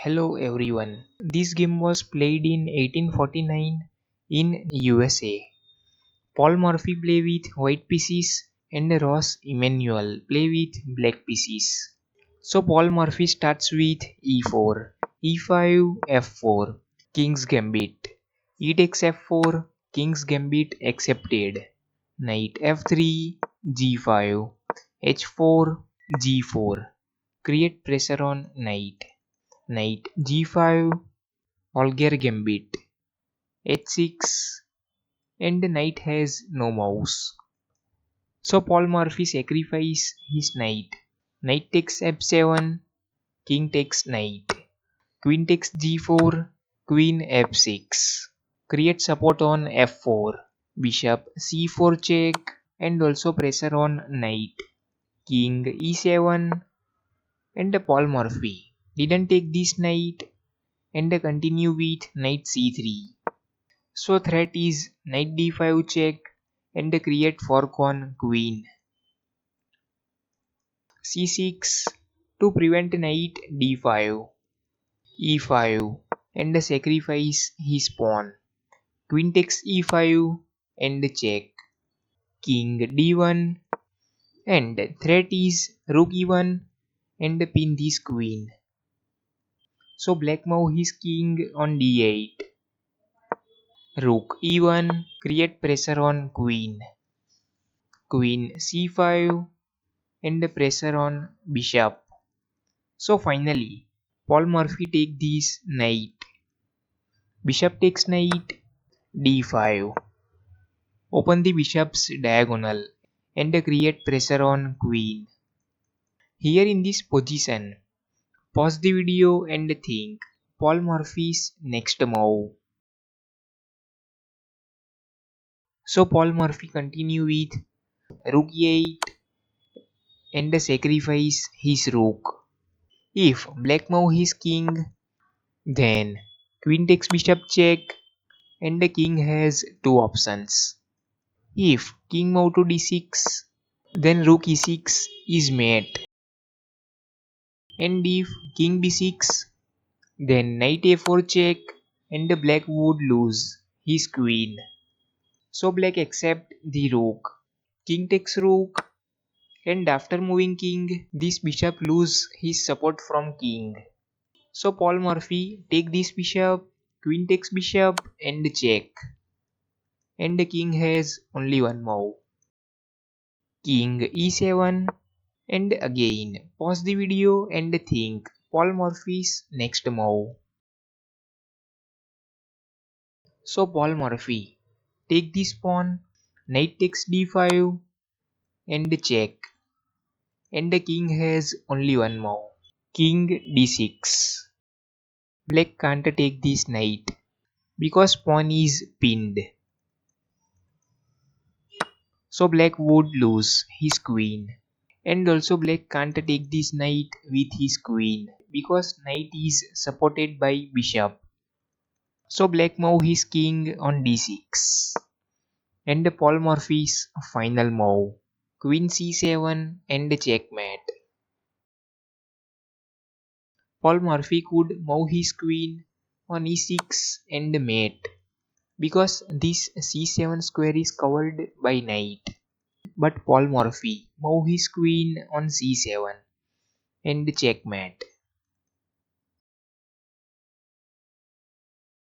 Hello everyone. This game was played in 1849 in USA. Paul Morphy play with white pieces and Ross Emmanuel play with black pieces. So Paul Morphy starts with e4, e5, f4, King's Gambit. E takes f4, King's Gambit accepted. Knight f3, g5, h4, g4. Create pressure on knight. Knight g5, Allgaier Gambit, h6, and the knight has no mouse. So Paul Morphy sacrifices his knight. Knight takes f7, king takes knight. Queen takes g4, queen f6. Create support on f4. Bishop c4 check and also pressure on knight. King e7 and Paul Morphy didn't take this knight and continue with knight c3. So threat is knight d5 check and create fork on queen. c6 to prevent knight d5, e5 and sacrifice his pawn. Queen takes e5 and check. King d1 and threat is rook e1 and pin this queen. So black move his king on d8. Rook e1 create pressure on queen. Queen c5 and pressure on bishop. So finally, Paul Morphy take this knight. Bishop takes knight d5. Open the bishop's diagonal and create pressure on queen. Here in this position, pause the video and think Paul Morphy's next move. So Paul Morphy continue with rook e8 and sacrifice his rook. If black move his king, then queen takes bishop check and the king has two options. If king move to d6, then rook e6 is mate. And if king b6, then knight a4 check and the black would lose his queen. So black accept the rook. King takes rook and after moving king, this bishop lose his support from king. So Paul Morphy take this bishop, queen takes bishop and check. And the king has only one move. King e7 and again pause the video and think Paul Morphy's next move. So Paul Morphy take this pawn, knight takes d5 and check. And the king has only one move. King d6. Black can't take this knight because pawn is pinned. So black would lose his queen. And also black can't take this knight with his queen because knight is supported by bishop. So black move his king on d6. And Paul Morphy's final move. Queen c7 and checkmate. Paul Morphy could move his queen on e6 and mate because this c7 square is covered by knight. But Paul Morphy move his queen on c7 and checkmate.